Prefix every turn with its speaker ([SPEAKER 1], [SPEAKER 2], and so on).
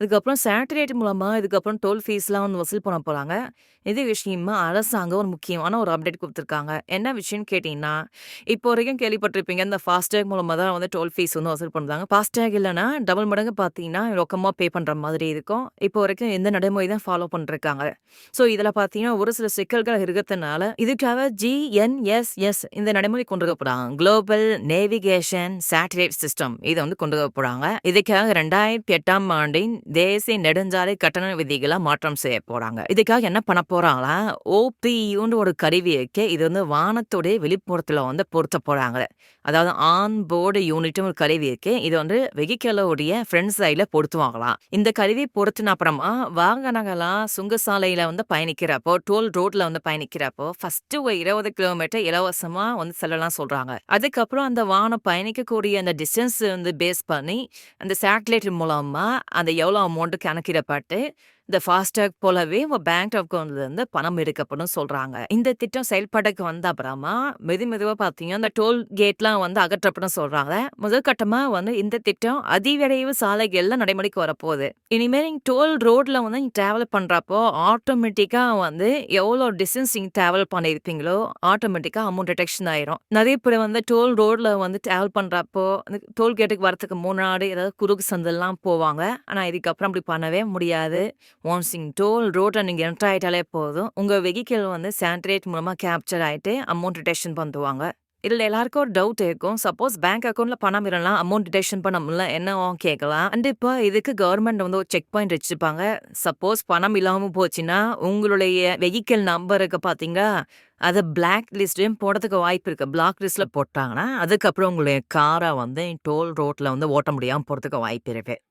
[SPEAKER 1] இதுக்கப்புறம் சேட்டலைட் மூலமா இதுக்கப்புறம் டோல் ஃபீஸ்லாம் வந்து வசூல் பண்ண போறாங்க. இது விஷயமா அரசாங்கம் ஒரு முக்கியமான ஒரு அப்டேட் குடுத்துருக்காங்க. என்ன விஷயம்னு கேட்டீங்கன்னா, இப்போ வரைக்கும் கேள்விப்பட்டிருப்பீங்க. இந்த ஃபாஸ்டேக் மூலமா தான் வந்து டோல் ஃபீஸ் வந்து வசூல் பண்றாங்க. ஃபாஸ்டேக் இல்லன்னா டபுள் மடங்கு பார்த்தீங்கன்னா, ரொக்கமா பே பண்ற மாதிரி இருக்கும். இப்போ வரைக்கும் இந்த நடைமுறை தான் ஃபாலோ பண்ணிருக்காங்க. ஸோ இதில பார்த்தீங்கன்னா, ஒரு சில சிக்கல்கள் இருக்கிறதுனால, இதுக்காக GNSS இந்த நடைமுறை கொண்டு வர போறாங்க. குளோபல் நேவிகேஷன் சேட்டலைட் சிஸ்டம் இத வந்து கொண்டு வர போறாங்க. இதுக்காக 2008ஆம் ஆண்டின் தேசிய நெடுஞ்சாலை கட்டண விதிகள மாற்றம் செய்ய போறாங்க. இதுக்காக என்ன பண்ண போறாங்கன்னா, OPUன்னு ஒரு கருவி இருக்கு. இது வந்து வானத்துடைய வெளிப்புறத்துல வந்து பொருத்த போறாங்க. அதாவது ஆன் போர்டு யூனிட்னு ஒரு கருவி இருக்கு. இது வந்து வெஹிக்கிளோடைய ஃப்ரண்ட் சைடுல பொருத்துவாங்களாம். இந்த கருவி பொருத்துன அப்புறமா வாகனங்கள்லாம் சுங்கசாலையில வந்து பயணிக்கிறப்போ, டோல் ரோட்ல வந்து பயணிக்கிறப்போ, ஃபர்ஸ்ட்டு ஒரு 20 கிலோமீட்டர் இலவசமா வந்து செல்லலாம் சொல்றாங்க. அதுக்கப்புறம் அந்த வாகனம் பயணிக்கக்கூடிய அந்த டிஸ்டன்ஸ் வந்து பேஸ் பண்ணி, அந்த சேட்டலைட் மூலமா அந்த எவ்வளோ அமௌண்ட் கணக்கிடப்பட்டு, இந்த ஃபாஸ்டாக் போலவே உங்க பேங்க் அக்கவுண்ட்லேருந்து பணம் எடுக்கப்படும் சொல்றாங்க. இந்த திட்டம் செயல்பாட்டுக்கு வந்த அப்புறமா, மெதுவா பார்த்தீங்கன்னா, அந்த டோல் கேட்லாம் வந்து அகற்றப்படும் சொல்றாங்க. முதல் கட்டமா வந்து இந்த திட்டம் அதிவிரைவு சாலைகள்ல நடைமுறைக்கு வரப்போகுது. இனிமேல் நீங்க டோல் ரோட்ல வந்து நீங்க டிராவல் பண்றப்போ, ஆட்டோமேட்டிக்கா வந்து எவ்வளோ டிஸ்டன்ஸ் நீங்க டிராவல் பண்ணியிருப்பீங்களோ, ஆட்டோமேட்டிக்கா அமௌண்ட் டிடெக்ஷன் ஆயிரும். நெறைய பேர் வந்து டோல் ரோட்ல வந்து டிராவல் பண்றப்போ, அந்த டோல் கேட்டுக்கு வரதுக்கு முன்னாடி ஏதாவது குறுக்கு சந்துலாம் போவாங்க. ஆனா, இதுக்கப்புறம் அப்படி பண்ணவே முடியாது. ஒன்ஸ் நீங்க டோல் ரோட்ல நீங்க என்டர் ஆயிட்டாலே போதும். உங்க வெஹிக்கிள் வந்து சேட்டலைட் மூலமா கேப்சர் ஆயிட்டு அமௌண்ட் டிடெக்ஷன் பண்ணுவாங்க. இதுல எல்லாருக்கும் ஒரு டவுட் இருக்கும். சப்போஸ் பேங்க் அக்கவுண்ட்ல பணம் இல்லன்னா அமௌண்ட் டிடெக்ஷன் பண்ண முடியல என்ன ஆகும் கேட்கலாம். கண்டிப்பா இதுக்கு கவர்மெண்ட் வந்து ஒரு செக் பாயிண்ட் வச்சிருப்பாங்க. சப்போஸ் பணம் இல்லாம போச்சுன்னா, உங்களுடைய வெஹிக்கிள் நம்பர் இருக்கு பார்த்தீங்களா? அத பிளாக் லிஸ்ட்லயும் போடறதுக்கு வாய்ப்பு இருக்கு. பிளாக் லிஸ்ட்ல போட்டாங்கன்னா, அதுக்கப்புறம் உங்களுடைய கார வந்து டோல் ரோட்ல வந்து ஓட்ட முடியாம போறதுக்கு வாய்ப்பு இருக்கு.